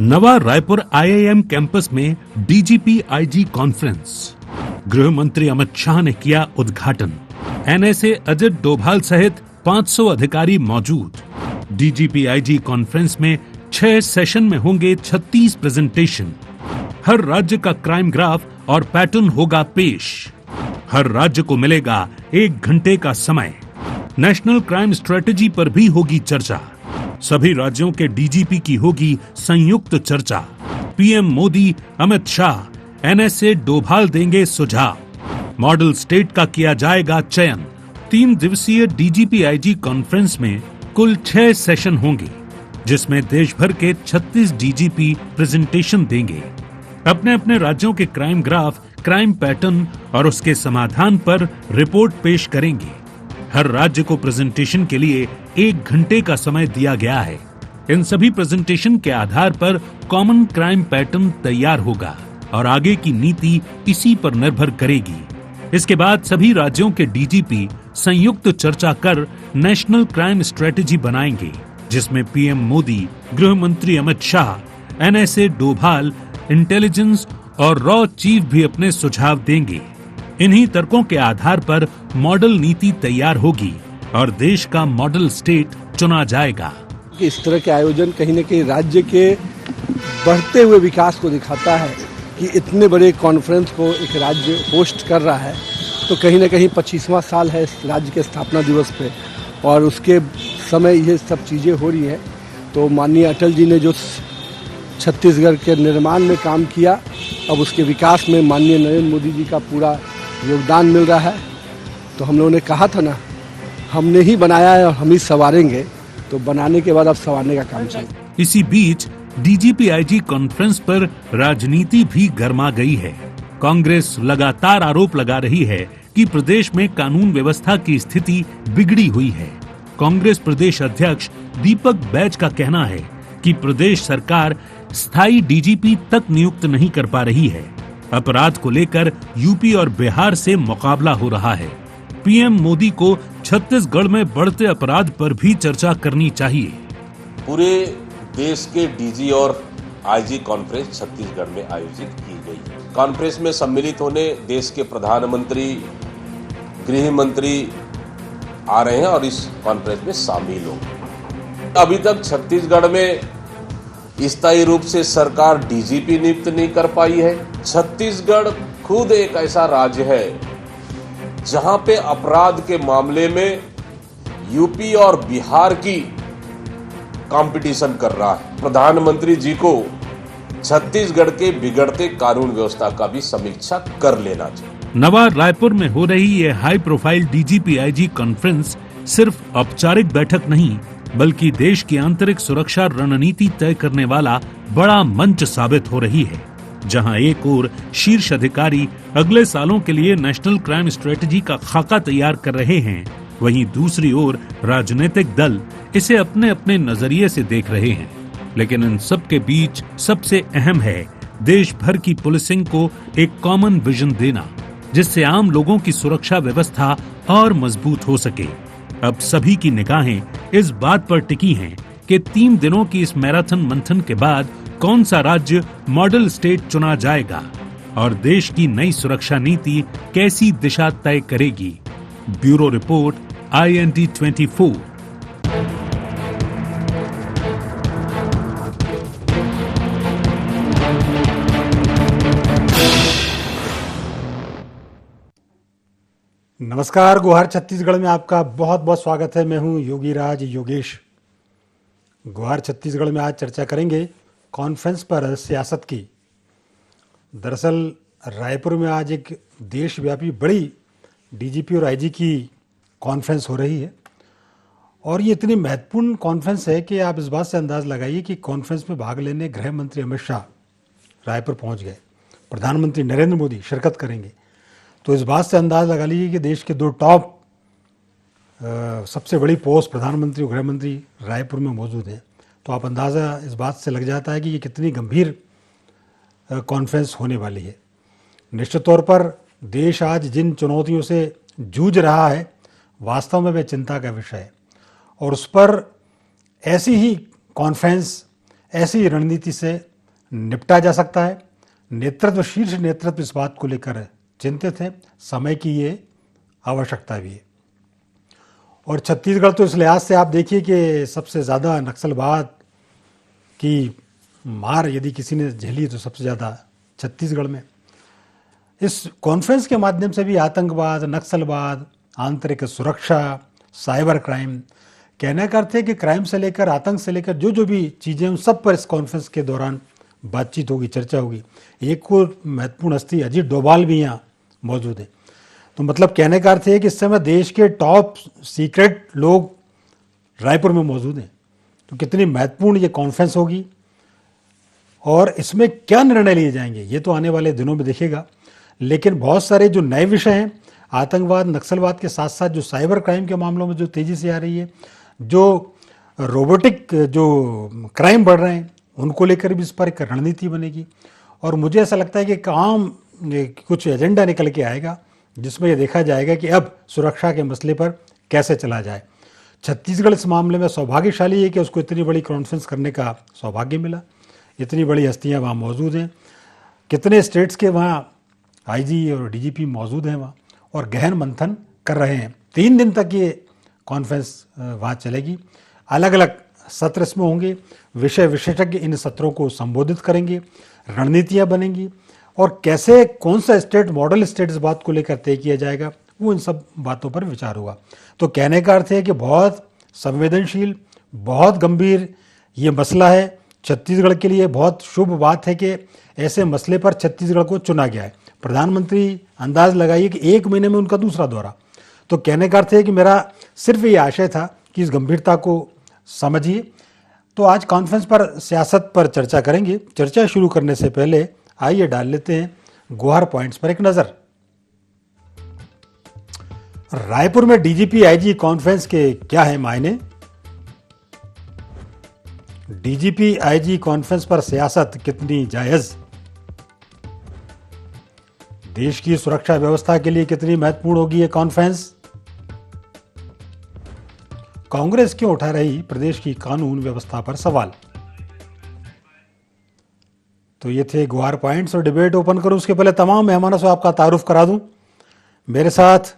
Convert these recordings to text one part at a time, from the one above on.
नवा Raipur IIM campus में DGP IG conference. गृह मंत्री अमित शाह ने किया उद्घाटन। एनएसए अजित डोभाल सहित 500 अधिकारी मौजूद। डीजीपी आईजी कॉन्फ्रेंस में 6 सेशन में होंगे 36 प्रेजेंटेशन। हर राज्य का क्राइम ग्राफ और पैटर्न होगा पेश। हर राज्य को मिलेगा 1 घंटे का समय। नेशनल क्राइम स्ट्रेटेजी पर भी होगी चर्चा। सभी राज्यों के डीजीपी की होगी संयुक्त चर्चा। पीएम मोदी, अमित शाह, एनएसए डोभाल देंगे सुझाव। मॉडल स्टेट का किया जाएगा चयन। 3 दिवसीय डीजीपी आईजी कॉन्फ्रेंस में कुल 6 सेशन होंगे, जिसमें देश भर के 36 डीजीपी प्रेजेंटेशन देंगे। अपने अपने राज्यों के क्राइम ग्राफ, क्राइम पैटर्न और उसके समाधान पर रिपोर्ट पेश करेंगे। हर राज्य को प्रेजेंटेशन के लिए 1 घंटे का समय दिया गया है। इन सभी प्रेजेंटेशन के आधार पर कॉमन क्राइम पैटर्न तैयार होगा और आगे की नीति इसी पर निर्भर करेगी। इसके बाद सभी राज्यों के डीजीपी संयुक्त चर्चा कर नेशनल क्राइम स्ट्रेटेजी बनाएंगे, जिसमें पीएम मोदी, गृह मंत्री अमित शाह, एनएसए डोभाल, इंटेलिजेंस और रॉ चीफ भी अपने सुझाव देंगे। इन्हीं तर्कों के आधार पर मॉडल नीति तैयार होगी और देश का मॉडल स्टेट चुना जाएगा। इस तरह के आयोजन कहीं न कहीं राज्य के बढ़ते हुए विकास को दिखाता है कि इतने बड़े कॉन्फ्रेंस को एक राज्य होस्ट कर रहा है, तो कहीं न कहीं 25वां साल है इस राज्य के स्थापना दिवस पे और उसके समय ये सब चीज़ें हो रही हैं। तो माननीय अटल जी ने जो छत्तीसगढ़ के निर्माण में काम किया, अब उसके विकास में माननीय नरेंद्र मोदी जी का पूरा योगदान मिल रहा है। तो हम लोगों ने कहा था ना, हमने ही बनाया है और हम ही संवारेंगे, तो बनाने के बाद अब संवारने का काम चाहिए। इसी बीच डीजीपी आईजी कॉन्फ्रेंस पर राजनीति भी गर्मा गई है। कांग्रेस लगातार आरोप लगा रही है कि प्रदेश में कानून व्यवस्था की स्थिति बिगड़ी हुई है। कांग्रेस प्रदेश अध्यक्ष दीपक बैज का कहना है कि प्रदेश सरकार स्थायी डीजीपी तक नियुक्त नहीं कर पा रही है। अपराध को लेकर यूपी और बिहार से मुकाबला हो रहा है। पीएम मोदी को छत्तीसगढ़ में बढ़ते अपराध पर भी चर्चा करनी चाहिए। पूरे देश के डीजी और आईजी कॉन्फ्रेंस छत्तीसगढ़ में आयोजित की गई। कॉन्फ्रेंस में सम्मिलित होने देश के प्रधानमंत्री, गृह मंत्री आ रहे हैं और इस कॉन्फ्रेंस में शामिल होंगे। अभी तक छत्तीसगढ़ में स्थायी रूप से सरकार डीजीपी नियुक्त नहीं कर पाई है। छत्तीसगढ़ खुद एक ऐसा राज्य है जहां पे अपराध के मामले में यूपी और बिहार की कंपटीशन कर रहा है। प्रधानमंत्री जी को छत्तीसगढ़ के बिगड़ते कानून व्यवस्था का भी समीक्षा कर लेना चाहिए। नवा रायपुर में हो रही ये high profile DGP IG conference सिर्फ औपचारिक बैठक नहीं, बल्कि देश की आंतरिक सुरक्षा रणनीति तय करने वाला बड़ा मंच साबित हो रही है, जहां एक ओर शीर्ष अधिकारी अगले सालों के लिए नेशनल क्राइम स्ट्रेटेजी का खाका तैयार कर रहे हैं, वहीं दूसरी ओर राजनीतिक दल इसे अपने अपने नजरिए से देख रहे हैं। लेकिन इन सब के बीच सबसे अहम है देश भर की पुलिसिंग को एक कॉमन विजन देना, जिससे आम लोगों की सुरक्षा व्यवस्था और मजबूत हो सके। अब सभी की निगाहें इस बात पर टिकी हैं कि 3 दिनों की इस मैराथन मंथन के बाद कौन सा राज्य मॉडल स्टेट चुना जाएगा और देश की नई सुरक्षा नीति कैसी दिशा तय करेगी। Bureau report, IND 24। नमस्कार, गुहार छत्तीसगढ़ में आपका बहुत बहुत स्वागत है। मैं हूं योगीराज योगेश। गुहार छत्तीसगढ़ में आज चर्चा करेंगे कॉन्फ्रेंस पर सियासत की। दरअसल रायपुर में आज एक देशव्यापी बड़ी डीजीपी और आईजी की कॉन्फ्रेंस हो रही है और ये इतनी महत्वपूर्ण कॉन्फ्रेंस है कि आप इस बात से अंदाज़ लगाइए कि कॉन्फ्रेंस में भाग लेने गृह मंत्री अमित शाह रायपुर पहुंच गए। प्रधानमंत्री नरेंद्र मोदी शिरकत करेंगे। तो इस बात से अंदाज लगा लीजिए कि देश के 2 टॉप सबसे बड़ी पोस्ट प्रधानमंत्री और गृह मंत्री रायपुर में मौजूद हैं। तो आप अंदाज़ा इस बात से लग जाता है कि ये कितनी गंभीर कॉन्फ्रेंस होने वाली है। निश्चित तौर पर देश आज जिन चुनौतियों से जूझ रहा है, वास्तव में वह चिंता का विषय है और उस पर ऐसी ही कॉन्फ्रेंस, ऐसी रणनीति से निपटा जा सकता है। नेतृत्व, शीर्ष नेतृत्व इस बात को लेकर चिंतित है, समय की ये आवश्यकता भी है। और छत्तीसगढ़ तो इस लिहाज से आप देखिए कि सबसे ज़्यादा नक्सलवाद की मार यदि किसी ने झेली तो सबसे ज़्यादा छत्तीसगढ़ में। इस कॉन्फ्रेंस के माध्यम से भी आतंकवाद, नक्सलवाद, आंतरिक सुरक्षा, साइबर क्राइम, कहने का अर्थ है कि क्राइम से लेकर, आतंक से लेकर जो जो भी चीज़ें उन सब पर इस कॉन्फ्रेंस के दौरान बातचीत होगी, चर्चा होगी। एक और महत्वपूर्ण हस्ती अजीत डोभाल भी यहाँ मौजूद है। तो मतलब कहने का अर्थ है कि इस समय देश के टॉप सीक्रेट लोग रायपुर में मौजूद हैं। तो कितनी महत्वपूर्ण ये कॉन्फ्रेंस होगी और इसमें क्या निर्णय लिए जाएंगे ये तो आने वाले दिनों में दिखेगा। लेकिन बहुत सारे जो नए विषय हैं, आतंकवाद, नक्सलवाद के साथ साथ जो साइबर क्राइम के मामलों में जो तेज़ी से आ रही है, जो रोबोटिक जो क्राइम बढ़ रहे हैं, उनको लेकर भी इस पर एक रणनीति बनेगी। और मुझे ऐसा लगता है कि कुछ एजेंडा निकल के आएगा जिसमें यह देखा जाएगा कि अब सुरक्षा के मसले पर कैसे चला जाए। छत्तीसगढ़ इस मामले में सौभाग्यशाली है कि उसको इतनी बड़ी कॉन्फ्रेंस करने का सौभाग्य मिला। इतनी बड़ी हस्तियां वहाँ मौजूद हैं, कितने स्टेट्स के वहाँ आईजी और डीजीपी मौजूद हैं वहाँ और गहन मंथन कर रहे हैं। 3 दिन तक ये कॉन्फ्रेंस वहाँ चलेगी। अलग अलग सत्र इसमें होंगे, विषय विशेषज्ञ इन सत्रों को संबोधित करेंगे, रणनीतियाँ बनेंगी और कैसे कौन सा स्टेट मॉडल स्टेट इस बात को लेकर तय किया जाएगा, वो इन सब बातों पर विचार होगा। तो कहने का अर्थ है कि बहुत संवेदनशील, बहुत गंभीर ये मसला है। छत्तीसगढ़ के लिए बहुत शुभ बात है कि ऐसे मसले पर छत्तीसगढ़ को चुना गया है। प्रधानमंत्री अंदाज लगाइए कि 1 महीने में उनका दूसरा दौरा। तो कहने का अर्थ है कि मेरा सिर्फ ये आशय था कि इस गंभीरता को समझिए। तो आज कॉन्फ्रेंस पर सियासत पर चर्चा करेंगे। चर्चा शुरू करने से पहले आइए डाल लेते हैं गुहार पॉइंट्स पर एक नज़र। रायपुर में डीजीपी आईजी कॉन्फ्रेंस के क्या है मायने? डीजीपी आईजी कॉन्फ्रेंस पर सियासत कितनी जायज? देश की सुरक्षा व्यवस्था के लिए कितनी महत्वपूर्ण होगी ये कॉन्फ्रेंस? कांग्रेस क्यों उठा रही प्रदेश की कानून व्यवस्था पर सवाल? तो ये थे गुहार पॉइंट्स और डिबेट ओपन करूं उसके पहले तमाम मेहमानों से आपका तारुफ करा दूं। मेरे साथ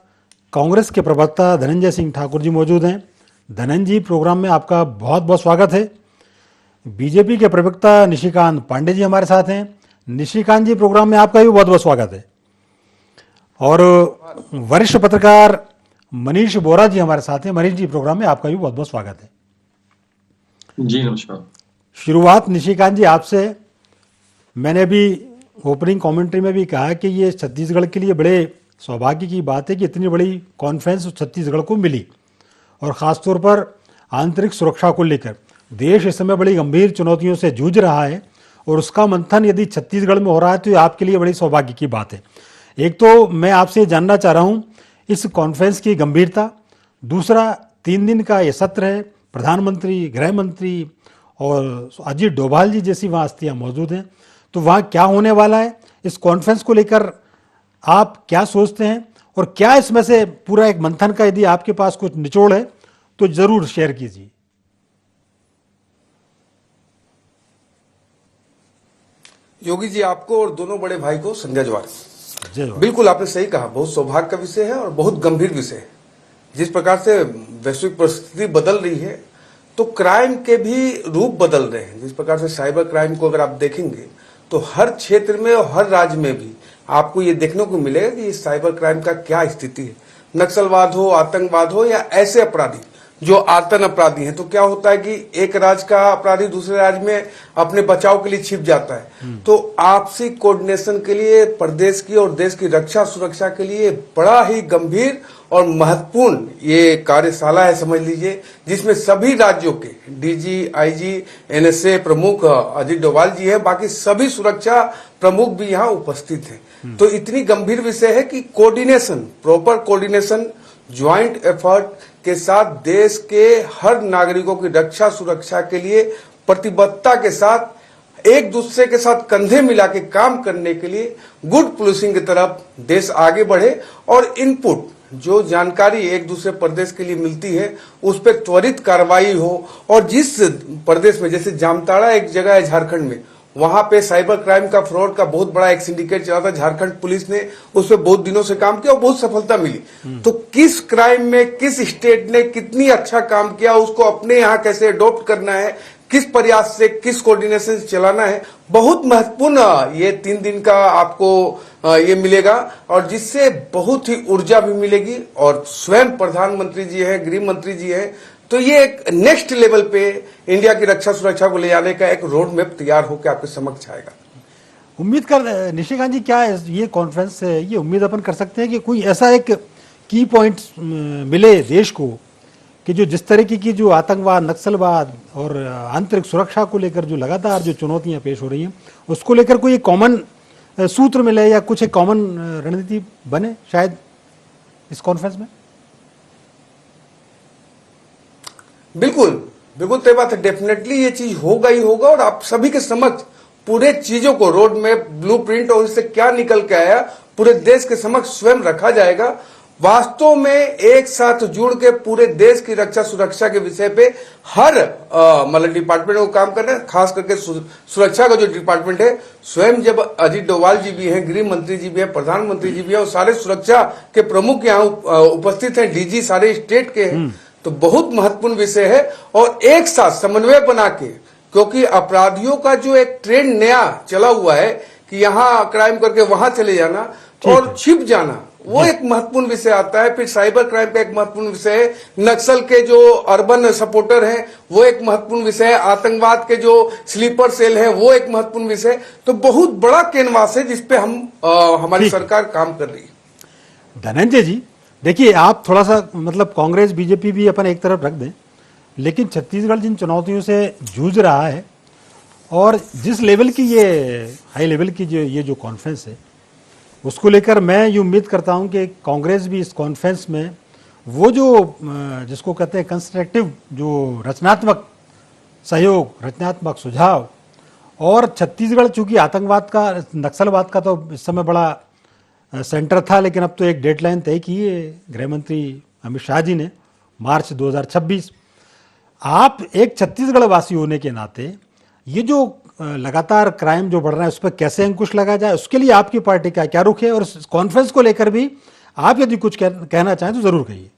कांग्रेस के प्रवक्ता धनंजय सिंह ठाकुर जी मौजूद हैं। धनंजय जी, प्रोग्राम में आपका बहुत बहुत स्वागत है। बीजेपी के प्रवक्ता निशिकांत पांडे जी हमारे साथ हैं। निशिकांत जी, प्रोग्राम में आपका भी बहुत बहुत स्वागत है। और वरिष्ठ पत्रकार मनीष बोरा जी हमारे साथ हैं। मनीष जी, प्रोग्राम में आपका भी बहुत बहुत स्वागत है। जी नमस्कार। शुरुआत निशिकांत जी आपसे। मैंने भी ओपनिंग कमेंट्री में भी कहा कि ये छत्तीसगढ़ के लिए बड़े सौभाग्य की बात है कि इतनी बड़ी कॉन्फ्रेंस छत्तीसगढ़ को मिली और ख़ासतौर पर आंतरिक सुरक्षा को लेकर देश इस समय बड़ी गंभीर चुनौतियों से जूझ रहा है और उसका मंथन यदि छत्तीसगढ़ में हो रहा है तो ये आपके लिए बड़ी सौभाग्य की बात है। एक तो मैं आपसे जानना चाह रहा हूँ इस कॉन्फ्रेंस की गंभीरता, दूसरा 3 दिन का ये सत्र है, प्रधानमंत्री, गृह मंत्री और अजीत डोभाल जी जैसी वहाँ हस्तियाँ मौजूद हैं, तो वहाँ क्या होने वाला है? इस कॉन्फ्रेंस को लेकर आप क्या सोचते हैं और क्या इसमें से पूरा एक मंथन का यदि आपके पास कुछ निचोड़ है तो जरूर शेयर कीजिए। योगी जी, आपको और दोनों बड़े भाई को संध्या जवार। जय जवाहर। बिल्कुल आपने सही कहा, बहुत सौभाग्य का विषय है और बहुत गंभीर विषय है। जिस प्रकार से वैश्विक परिस्थिति बदल रही है तो क्राइम के भी रूप बदल रहे हैं। जिस प्रकार से साइबर क्राइम को अगर आप देखेंगे तो हर क्षेत्र में और हर राज्य में भी आपको ये देखने को मिलेगा कि इस साइबर क्राइम का क्या स्थिति है। नक्सलवाद हो, आतंकवाद हो या ऐसे अपराधी जो आतन अपराधी हैं, तो क्या होता है कि एक राज्य का अपराधी दूसरे राज्य में अपने बचाव के लिए छिप जाता है। तो आपसी कोऑर्डिनेशन के लिए, प्रदेश की और देश की रक्षा सुरक्षा के लिए बड़ा ही गंभीर और महत्वपूर्ण ये कार्यशाला है समझ लीजिए, जिसमें सभी राज्यों के डीजी, आईजी, एनएसए प्रमुख अजीत डोभाल जी है, बाकी सभी सुरक्षा प्रमुख भी यहाँ उपस्थित हैं। तो इतनी गंभीर विषय है कि coordination, proper coordination, joint effort के साथ देश के हर नागरिकों की रक्षा सुरक्षा के लिए प्रतिबद्धता के साथ एक दूसरे के साथ कंधे मिला के काम करने के लिए गुड पुलिसिंग की तरफ देश आगे बढ़े और इनपुट जो जानकारी एक दूसरे प्रदेश के लिए मिलती है उस पर त्वरित कार्रवाई हो। और जिस प्रदेश में, जैसे जामताड़ा एक जगह है झारखंड में, वहां पे साइबर क्राइम का फ्रॉड का बहुत बड़ा एक सिंडिकेट चला था। झारखंड पुलिस ने उस पर बहुत दिनों से काम किया और बहुत सफलता मिली। तो किस क्राइम में किस स्टेट ने कितनी अच्छा काम किया, उसको अपने यहाँ कैसे अडॉप्ट करना है, किस प्रयास से किस कोऑर्डिनेशन से चलाना है, बहुत महत्वपूर्ण ये 3 दिन का आपको ये मिलेगा और जिससे बहुत ही ऊर्जा भी मिलेगी। और स्वयं प्रधानमंत्री जी हैं, गृह मंत्री जी हैं, तो ये एक नेक्स्ट लेवल पे इंडिया की रक्षा सुरक्षा को ले जाने का एक रोड मैप तैयार होकर आपके समक्ष आएगा। उम्मीद कर निशिकांत जी, क्या ये कॉन्फ्रेंस से ये उम्मीद अपन कर सकते हैं कि कोई ऐसा एक की पॉइंट मिले देश को कि जो जिस तरीके की जो आतंकवाद, नक्सलवाद और आंतरिक सुरक्षा को लेकर जो लगातार जो चुनौतियां पेश हो रही हैं, उसको लेकर कोई एक कॉमन सूत्र मिले या कुछ एक कॉमन रणनीति बने शायद इस कॉन्फ्रेंस में? बिल्कुल बिल्कुल तय बात है। डेफिनेटली ये चीज होगा ही होगा और आप सभी के समक्ष पूरे चीजों को, रोड मैप, ब्लूप्रिंट और इससे क्या निकल के आया, पूरे देश के समक्ष स्वयं रखा जाएगा। वास्तव में एक साथ जुड़ के पूरे देश की रक्षा सुरक्षा के विषय पे हर मतलब डिपार्टमेंट को काम करना है। खास करके सुरक्षा का जो डिपार्टमेंट है, स्वयं जब अजीत डोभाल जी भी हैं, गृह मंत्री जी भी हैं, प्रधानमंत्री जी भी हैं और सारे सुरक्षा के प्रमुख यहाँ उपस्थित हैं, डीजी सारे स्टेट के हैं, तो बहुत महत्वपूर्ण विषय है। और एक साथ समन्वय बना के, क्योंकि अपराधियों का जो एक ट्रेंड नया चला हुआ है कि यहाँ क्राइम करके वहां चले जाना और छिप जाना, वो एक महत्वपूर्ण विषय आता है। फिर साइबर क्राइम का एक महत्वपूर्ण विषय है। नक्सल के जो अर्बन सपोर्टर हैं वो एक महत्वपूर्ण विषय है। आतंकवाद के जो स्लीपर सेल है वो एक महत्वपूर्ण विषय है। तो बहुत बड़ा कैनवास है जिसपे हम हमारी सरकार काम कर रही है। धनंजय जी, देखिए, आप थोड़ा सा मतलब कांग्रेस बीजेपी भी अपन एक तरफ रख दें, लेकिन छत्तीसगढ़ जिन चुनौतियों से जूझ रहा है और जिस लेवल की ये हाई लेवल की जो कॉन्फ्रेंस है, उसको लेकर मैं ये उम्मीद करता हूं कि कांग्रेस भी इस कॉन्फ्रेंस में वो जो जिसको कहते हैं कंस्ट्रक्टिव, जो रचनात्मक सहयोग, रचनात्मक सुझाव, और छत्तीसगढ़ चूंकि आतंकवाद का, नक्सलवाद का तो इस समय बड़ा सेंटर था, लेकिन अब तो एक डेडलाइन तय की है गृह मंत्री अमित शाह जी ने, मार्च 2026। आप एक छत्तीसगढ़ वासी होने के नाते ये जो लगातार क्राइम जो बढ़ रहा है उस पर कैसे अंकुश लगा जाए, उसके लिए आपकी पार्टी का क्या रुख है? और इस कॉन्फ्रेंस को लेकर भी आप यदि कुछ कहना चाहें तो जरूर कहिए।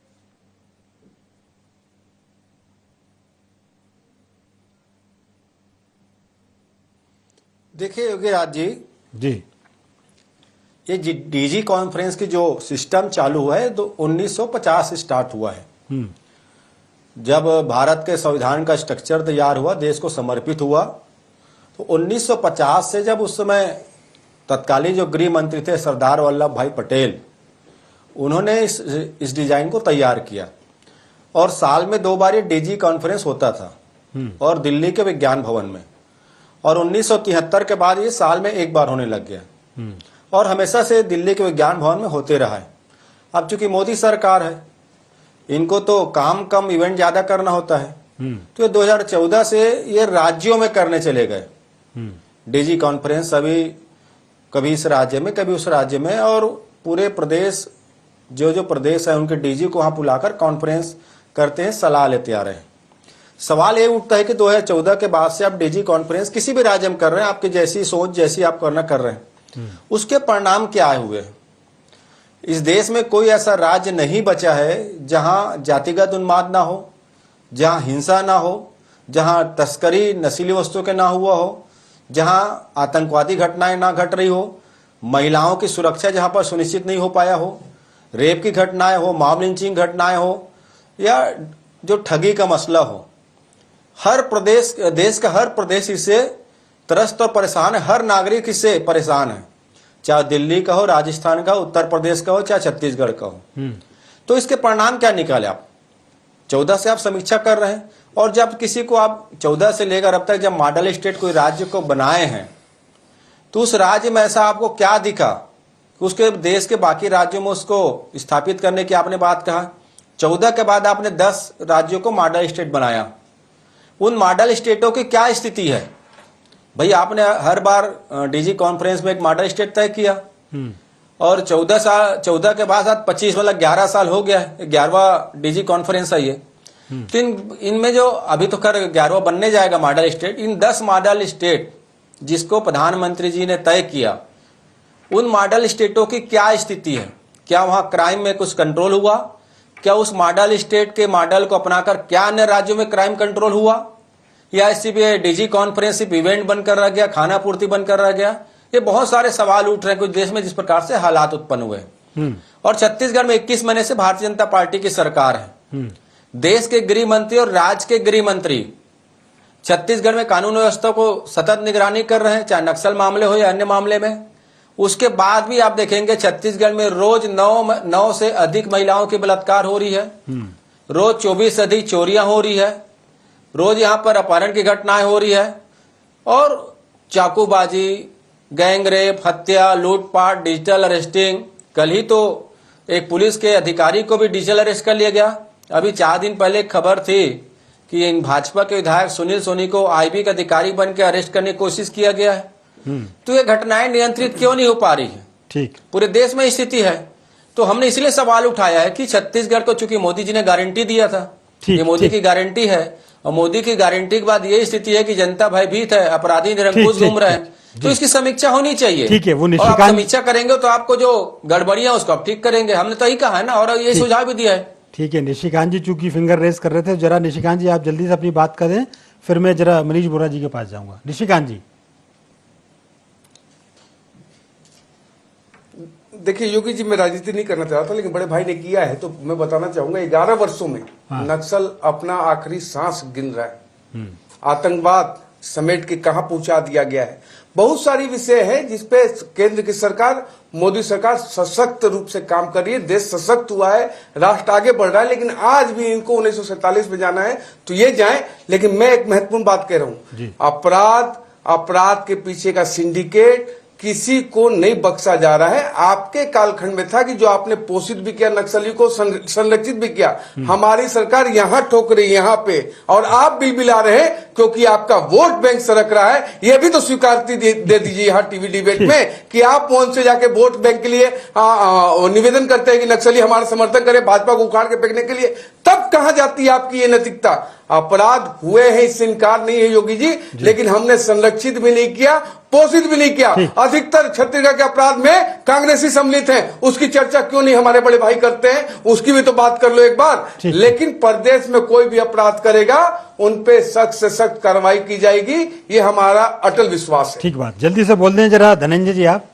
देखिए योगीराज जी, ये डीजी कॉन्फ्रेंस की जो सिस्टम चालू हुआ है तो 1950 से स्टार्ट हुआ है। जब भारत के संविधान का स्ट्रक्चर तैयार हुआ, देश को समर्पित हुआ, तो 1950 से जब उस समय तत्कालीन जो गृह मंत्री थे सरदार वल्लभ भाई पटेल, उन्होंने इस डिजाइन को तैयार किया और साल में 2 बार ये डीजी कॉन्फ्रेंस होता था और दिल्ली के विज्ञान भवन में, और 1973 के बाद ये साल में 1 बार होने लग गया और हमेशा से दिल्ली के विज्ञान भवन में होते रहा है। अब चूंकि मोदी सरकार है, इनको तो काम कम इवेंट ज्यादा करना होता है, तो ये 2014 से ये राज्यों में करने चले गए डीजी कॉन्फ्रेंस। अभी कभी इस राज्य में, कभी उस राज्य में, और पूरे प्रदेश जो प्रदेश है उनके डीजी को वहां बुलाकर कॉन्फ्रेंस करते हैं, सलाह लेते आ रहे हैं। सवाल ये उठता है कि 2014 के बाद से आप डीजी कॉन्फ्रेंस किसी भी राज्य में कर रहे हैं, आपकी जैसी सोच जैसी आप करना कर रहे हैं, उसके परिणाम क्या हुए? इस देश में कोई ऐसा राज्य नहीं बचा है जहां जातिगत उन्माद ना हो, जहां हिंसा ना हो, जहां तस्करी नशीली वस्तुओं के ना हुआ हो, जहां आतंकवादी घटनाएं ना घट रही हो, महिलाओं की सुरक्षा जहां पर सुनिश्चित नहीं हो पाया हो, रेप की घटनाएं हो, मॉब लिंचिंग घटनाएं हो, या जो ठगी का मसला हो। हर प्रदेश, देश का हर प्रदेश इससे त्रस्त और परेशान है, हर नागरिक इससे परेशान है, चाहे दिल्ली का हो, राजस्थान का हो, उत्तर प्रदेश का हो, चाहे छत्तीसगढ़ का हो। तो इसके परिणाम क्या निकाले? आप 14 से आप समीक्षा कर रहे हैं, और जब किसी को आप 14 से लेकर अब तक जब मॉडल स्टेट कोई राज्य को बनाए हैं, तो उस राज्य में ऐसा आपको क्या दिखा कि उसके देश के बाकी राज्यों में उसको स्थापित करने की आपने बात कहा। 14 के बाद आपने 10 राज्यों को मॉडल स्टेट बनाया। उन मॉडल स्टेटों की क्या स्थिति है? भाई आपने हर बार डीजी कॉन्फ्रेंस में एक मॉडल स्टेट तय किया, और 14 के बाद 25 मतलब 11 साल हो गया है, 11वां डीजी कॉन्फ्रेंस है ये। तो इनमें जो अभी तो खैर 11वां बनने जाएगा मॉडल स्टेट, इन 10 मॉडल स्टेट जिसको प्रधानमंत्री जी ने तय किया, उन मॉडल स्टेटों की क्या स्थिति है? क्या वहां क्राइम में कुछ कंट्रोल हुआ? क्या उस मॉडल स्टेट के मॉडल को अपनाकर क्या अन्य राज्यों में क्राइम कंट्रोल हुआ, या सिर्फ ये डीजी कॉन्फ्रेंस सिर्फ इवेंट बनकर रह गया, खाना पूर्ति बनकर रह गया? ये बहुत सारे सवाल उठ रहे हैं कुछ देश में जिस प्रकार से हालात उत्पन्न हुए हैं। और छत्तीसगढ़ में 21 महीने से भारतीय जनता पार्टी की सरकार है। देश के गृह मंत्री और राज्य के गृह मंत्री छत्तीसगढ़ में कानून व्यवस्था को सतत निगरानी कर रहे हैं, चाहे नक्सल मामले हो या अन्य मामले में। उसके बाद भी आप देखेंगे छत्तीसगढ़ में रोज 9 से अधिक महिलाओं की बलात्कार हो रही है, रोज 24 से अधिक चोरियां हो रही है, रोज यहां पर अपहरण की घटनाएं हो रही है, और चाकूबाजी, गैंग रेप, हत्या, लूटपाट, डिजिटल अरेस्टिंग। कल ही तो एक पुलिस के अधिकारी को भी डिजिटल अरेस्ट कर लिया गया। अभी 4 दिन पहले एक खबर थी कि इन भाजपा के विधायक सुनील सोनी को आईबी का अधिकारी बन के अरेस्ट करने की कोशिश किया गया है। तो ये घटनाएं नियंत्रित क्यों नहीं हो पा रही है? ठीक, पूरे देश में स्थिति है। तो हमने इसलिए सवाल उठाया है कि छत्तीसगढ़ को चूंकि मोदी जी ने गारंटी दिया था, ये मोदी की गारंटी है, और मोदी की गारंटी के बाद ये स्थिति है कि जनता भयभीत है, अपराधी निरंकुश घूम रहे हैं, तो इसकी समीक्षा होनी चाहिए। ठीक है, वो निशिकांत, आप समीक्षा करेंगे तो आपको जो गड़बड़ियां उसको आप ठीक करेंगे। हमने तो यही कहा है ना, और ये सुझाव भी दिया है। ठीक है, निशिकांत जी चूंकि फिंगर रेस कर रहे थे, जरा निशिकांत जी आप जल्दी से अपनी बात करें, फिर मैं जरा मनीष बोरा जी के पास जाऊंगा। निशिकांत जी। देखिए योगी जी, मैं राजनीति नहीं करना चाह रहा था, लेकिन बड़े भाई ने किया है तो मैं बताना चाहूंगा। 11 वर्षों में नक्सल अपना आखिरी सांस गिन रहा है। आतंकवाद समेट के कहां पहुंचा दिया गया है। बहुत सारी विषय है जिसपे केंद्र की सरकार, मोदी सरकार सशक्त रूप से काम कर रही है। देश सशक्त हुआ है, राष्ट्र आगे बढ़ रहा है, लेकिन आज भी इनको 1947 में जाना है तो ये जाए। लेकिन मैं एक महत्वपूर्ण बात कह रहा हूं, अपराध के पीछे का सिंडिकेट किसी को नहीं बख्शा जा रहा है। आपके कालखंड में था कि जो आपने पोषित भी किया, नक्सली को संरक्षित भी किया। हमारी सरकार यहां ठोक रही है, यहां पे, और आप बिलबिला रहे हैं क्योंकि आपका वोट बैंक सरक रहा है। यह भी तो स्वीकारती दे दीजिए यहाँ टीवी डिबेट में कि आप फोन से जाके वोट बैंक के लिए निवेदन करते हैं कि नक्सली हमारा समर्थन करे, भाजपा को उखाड़ के फेंकने के लिए। तब कहां जाती है आपकी ये नैतिकता? अपराध हुए हैं, इससे इनकार नहीं है योगी जी, लेकिन हमने संरक्षित भी नहीं किया, पोषित भी नहीं किया। अधिकतर छत्तीसगढ़ के अपराध में कांग्रेसी सम्मिलित हैं, उसकी चर्चा क्यों नहीं हमारे बड़े भाई करते हैं? उसकी भी तो बात कर लो एक बार। लेकिन प्रदेश में कोई भी अपराध करेगा उन पे सख्त से सख्त कार्रवाई की जाएगी, ये हमारा अटल विश्वास है। ठीक बात, जल्दी से बोल दें जरा धनंजय जी आप।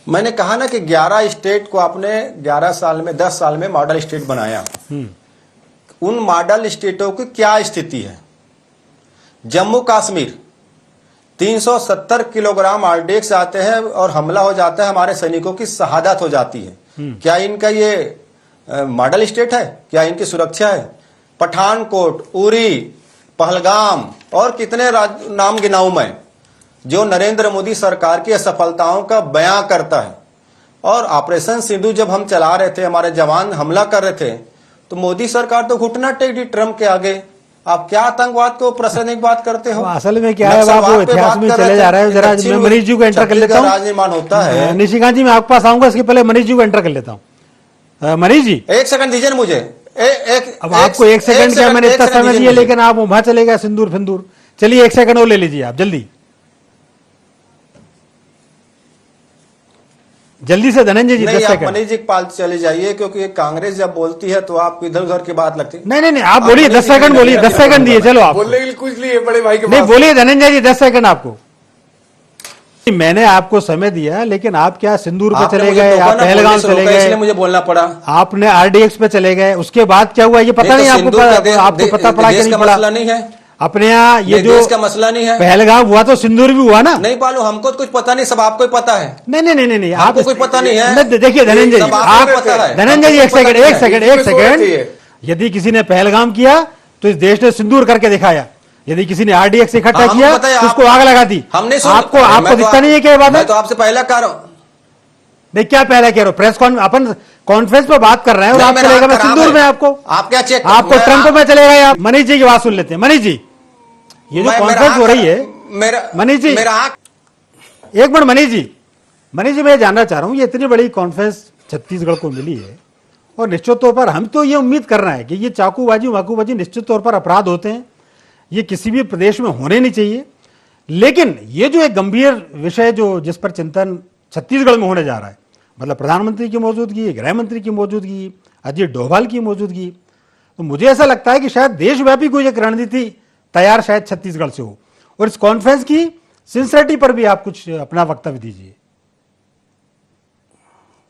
मैंने कहा ना कि 11 स्टेट को आपने 11 साल में, 10 साल में मॉडल स्टेट बनाया। उन मॉडल स्टेटों की क्या स्थिति है? जम्मू कश्मीर 370 किलोग्राम आरडीएक्स आते हैं और हमला हो जाता है, हमारे सैनिकों की शहादत हो जाती है। क्या इनका ये मॉडल स्टेट है? क्या इनकी सुरक्षा है? पठानकोट, उरी, पहलगाम और कितने नाम गिनाऊं मैं, जो नरेंद्र मोदी सरकार की असफलताओं का बयां करता है। और ऑपरेशन सिंधु जब हम चला रहे थे, हमारे जवान हमला कर रहे थे, तो मोदी सरकार तो घुटना टेक दी ट्रम्प के आगे। आप क्या आतंकवाद को प्रासंगिक बात करते हो? असल में क्या है, आप इतिहास में चले जा रहे हो। जरा मैं मनीष जी को एंटर कर लेता हूँ। राजनिर्माण होता है। निशिकांत जी मैं आपके पास आऊंगा, इसके पहले मनीष जी को एंटर कर लेता हूँ। मनीष जी 1 सेकंड दीजिए मुझे। अब आपको 1 सेकंड क्या, मैंने इतना समय दिया, लेकिन आप वहां चले गए सिंदूर फिंदूर। चलिए 1 सेकंड और ले लीजिए आप, जल्दी जल्दी से धनंजय जी। 10 सेकंड मनीष जी के पास चले जाइए, क्योंकि कांग्रेस जब बोलती है तो आप इधर उधर की बात लगती है। नहीं आप बोलिए, 10 सेकंड बोलिए, 10 सेकंड दिए, चलो आप बोलने कुछ नहीं है बड़े भाई के नहीं बोलिए धनंजय जी, 10 सेकंड आपको। मैंने आपको समय दिया, लेकिन आप क्या सिंदूर पे चले गए, आप पहलगाम चले गए, इसलिए मुझे बोलना पड़ा। आपने आरडीएक्स पे चले गए, उसके बाद क्या हुआ ये पता नहीं आपको पता पड़ा कि नहीं पड़ा? नहीं है अपने यहाँ ये जो इसका मसला नहीं है। पहलगाम हुआ तो सिंदूर भी हुआ ना। नहीं पालो, हमको तो कुछ पता नहीं, सब आपको ही पता है। नहीं आपको कुछ पता नहीं है। देखिए धनंजय जी, आप धनंजय जी 1 सेकंड। यदि किसी ने पहलगाम किया तो इस देश ने सिंदूर करके दिखाया। यदि किसी ने आरडीएक्स इकट्ठा किया तो उसको आग लगा दी। हमने आपको दिखता नहीं है क्या बात? मैं तो आपसे पहला कह रहा हूं। नहीं क्या पहला कह रहा हूं, प्रेस अपन कॉन्फ्रेंस पे बात कर रहे हैं और आप चलेगा मैं सिंदूर में आपको, आप क्या चेक, आपको ट्रंप में चलेगा। आप मनीष जी की बात सुन लेते हैं। मनीष जी, ये जो कॉन्फ्रेंस हो रही है, मनीष जी एक मिनट। मनीष जी मैं जानना चाह रहा हूं, ये इतनी बड़ी कॉन्फ्रेंस छत्तीसगढ़ को मिली है और निश्चित तौर पर हम तो ये उम्मीद कर रहे हैं कि ये चाकूबाजी वाकूबाजी निश्चित तौर पर अपराध होते हैं, ये किसी भी प्रदेश में होने नहीं चाहिए। लेकिन ये जो एक गंभीर विषय जो जिस पर चिंतन छत्तीसगढ़ में होने जा रहा है, मतलब प्रधानमंत्री की मौजूदगी, गृह मंत्री की मौजूदगी, अजय डोभाल की मौजूदगी, तो मुझे ऐसा लगता है कि शायद देशव्यापी कोई एक रणनीति तैयार शायद छत्तीसगढ़ से हो। और इस कॉन्फ्रेंस की सिंसियरिटी पर भी आप कुछ अपना वक्तव्य दीजिए।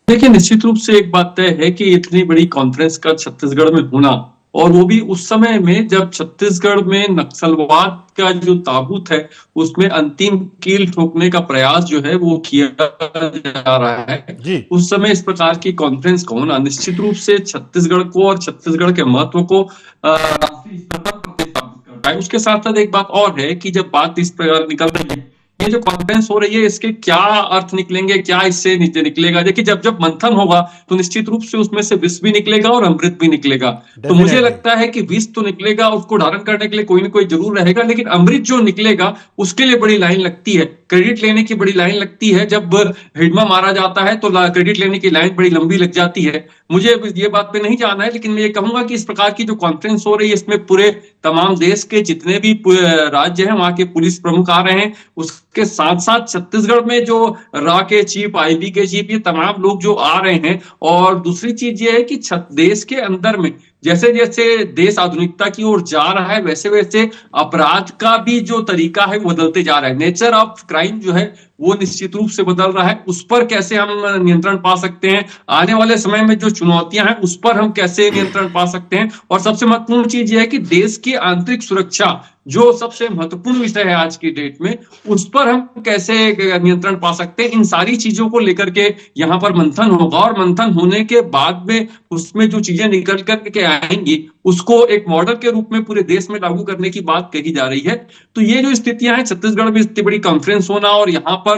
देखिए, निश्चित रूप से एक बात तय है कि इतनी बड़ी कॉन्फ्रेंस का छत्तीसगढ़ में होना, और वो भी उस समय में जब छत्तीसगढ़ में नक्सलवाद का जो ताबूत है उसमें अंतिम कील ठोकने का प्रयास जो है वो किया जा रहा है, उस समय इस प्रकार की कॉन्फ्रेंस का होना निश्चित रूप से छत्तीसगढ़ को और छत्तीसगढ़ के महत्व को राष्ट्रीय स्तर पर प्रतिस्थापित करता है। उसके साथ साथ एक बात और है कि जब बात इस प्रकार निकल रही है, ये जो कॉन्फ्रेंस हो रही है, इसके क्या अर्थ निकलेंगे, क्या इससे नीचे निकलेगा। देखिए, जब मंथन होगा तो निश्चित रूप से उसमें से विष भी निकलेगा और अमृत भी निकलेगा। तो मुझे लगता है कि विष तो निकलेगा, उसको धारण करने के लिए कोई ना कोई जरूर रहेगा, लेकिन अमृत जो निकलेगा उसके लिए बड़ी लाइन लगती है, क्रेडिट लेने की बड़ी लाइन लगती है। जब हिडमा मारा जाता है तो क्रेडिट लेने की लाइन बड़ी लंबी लग जाती है। मुझे ये बात पे नहीं जाना है, लेकिन मैं ये कहूंगा कि इस प्रकार की जो कॉन्फ्रेंस हो रही है इसमें पूरे तमाम देश के जितने भी राज्य हैं वहां के पुलिस प्रमुख आ रहे हैं, उसके साथ साथ छत्तीसगढ़ में जो रा के चीफ, आईबी के चीफ, ये तमाम लोग जो आ रहे हैं। और दूसरी चीज ये है कि देश के अंदर में जैसे जैसे देश आधुनिकता की ओर जा रहा है वैसे वैसे अपराध का भी जो तरीका है वो बदलते जा रहा है। नेचर ऑफ क्राइम जो है वो निश्चित रूप से बदल रहा है। उस पर कैसे हम नियंत्रण पा सकते हैं, आने वाले समय में जो चुनौतियां हैं उस पर हम कैसे नियंत्रण पा सकते हैं, और सबसे महत्वपूर्ण चीज यह है कि देश की आंतरिक सुरक्षा जो सबसे महत्वपूर्ण विषय है आज की डेट में, उस पर हम कैसे नियंत्रण पा सकते हैं। इन सारी चीजों को लेकर के यहाँ पर मंथन होगा, और मंथन होने के बाद में उसमें जो चीजें निकल करके आएंगी उसको एक मॉडल के रूप में पूरे देश में लागू करने की बात कही जा रही है। तो ये जो स्थितियां हैं, छत्तीसगढ़ में इतनी बड़ी कॉन्फ्रेंस होना और यहाँ पर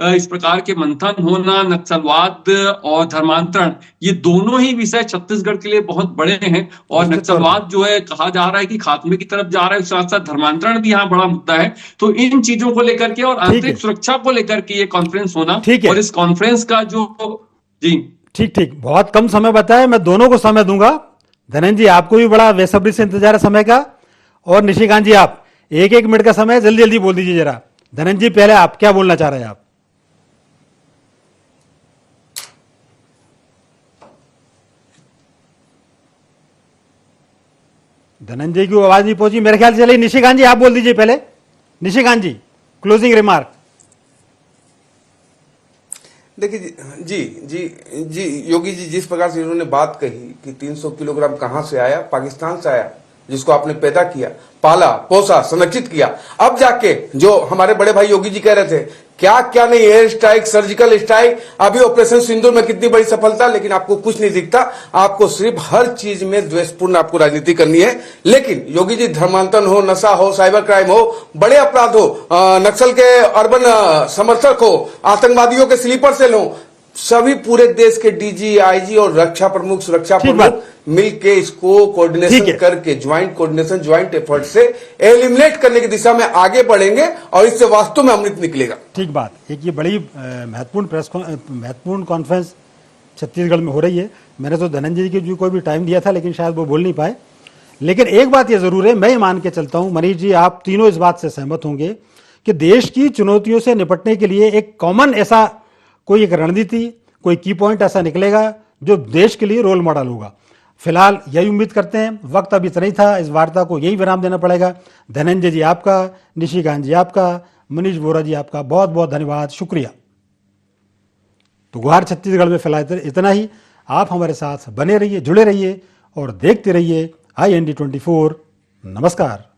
इस प्रकार के मंथन होना, नक्सलवाद और धर्मांतरण, ये दोनों ही विषय छत्तीसगढ़ के लिए बहुत बड़े हैं। और नक्सलवाद जो है कहा जा रहा है कि खात्मे की तरफ जा रहा है, साथ साथ धर्मांतरण भी यहाँ बड़ा मुद्दा है। तो इन चीजों को लेकर के और आंतरिक सुरक्षा को लेकर के ये कॉन्फ्रेंस होना, और इस कॉन्फ्रेंस का जो ठीक, बहुत कम समय बताया, मैं दोनों को समय दूंगा। धनंजय जी, आपको भी बड़ा बेसब्री से इंतजार है समय का, और निशिकांत जी आप 1-1 मिनट का समय जल्दी जल्दी बोल दीजिए जरा। धनंजय जी, पहले आप क्या बोलना चाह रहे हैं? आप धनंजय की आवाज नहीं पहुंची मेरे ख्याल से। चलिए निशिकांत जी आप बोल दीजिए पहले। निशिकांत जी, क्लोजिंग रिमार्क। देखिए जी योगी जी, जिस प्रकार से इन्होंने बात कही कि 300 किलोग्राम कहां से आया, पाकिस्तान से आया, जिसको आपने पैदा किया, पाला, पोसा, संरक्षित किया। अब जाके जो हमारे बड़े भाई योगी जी कह रहे थे, क्या क्या नहीं, एयर स्ट्राइक, सर्जिकल स्ट्राइक, अभी ऑपरेशन सिंदूर में कितनी बड़ी सफलता, लेकिन आपको कुछ नहीं दिखता। आपको सिर्फ हर चीज में द्वेषपूर्ण आपको राजनीति करनी है। लेकिन योगी जी, धर्मांतरण हो, नशा हो, साइबर क्राइम हो, बड़े अपराध हो, नक्सल के अर्बन समर्थक हो, आतंकवादियों के स्लीपर सेल हो, सभी पूरे देश के डीजी, आईजी और रक्षा प्रमुख, सुरक्षा प्रमुख मिलके इसको कोऑर्डिनेशन करके, ज्वाइंट कोऑर्डिनेशन, ज्वाइंट एफर्ट से एलिमिनेट करने की दिशा में आगे बढ़ेंगे, और इससे वास्तव में अमृत निकलेगा। ठीक बात। एक ये बड़ी महत्वपूर्ण कॉन्फ्रेंस छत्तीसगढ़ में हो रही है। मैंने तो धनंजय जी को भी टाइम दिया था, लेकिन शायद वो बोल नहीं पाए। लेकिन एक बात ये जरूर है, मैं ये मान के चलता हूं, मनीष जी आप तीनों इस बात से सहमत होंगे कि देश की चुनौतियों से निपटने के लिए एक कॉमन ऐसा कोई एक रणनीति, कोई की पॉइंट ऐसा निकलेगा जो देश के लिए रोल मॉडल होगा। फिलहाल यही उम्मीद करते हैं। वक्त अब इतना ही था, इस वार्ता को यही विराम देना पड़ेगा। धनंजय जी आपका, निशिकांत जी आपका, मनीष बोरा जी आपका बहुत बहुत धन्यवाद, शुक्रिया। तो गुहार छत्तीसगढ़ में फिलहाल इतना ही। आप हमारे साथ बने रहिए, जुड़े रहिए और देखते रहिए IND24। नमस्कार।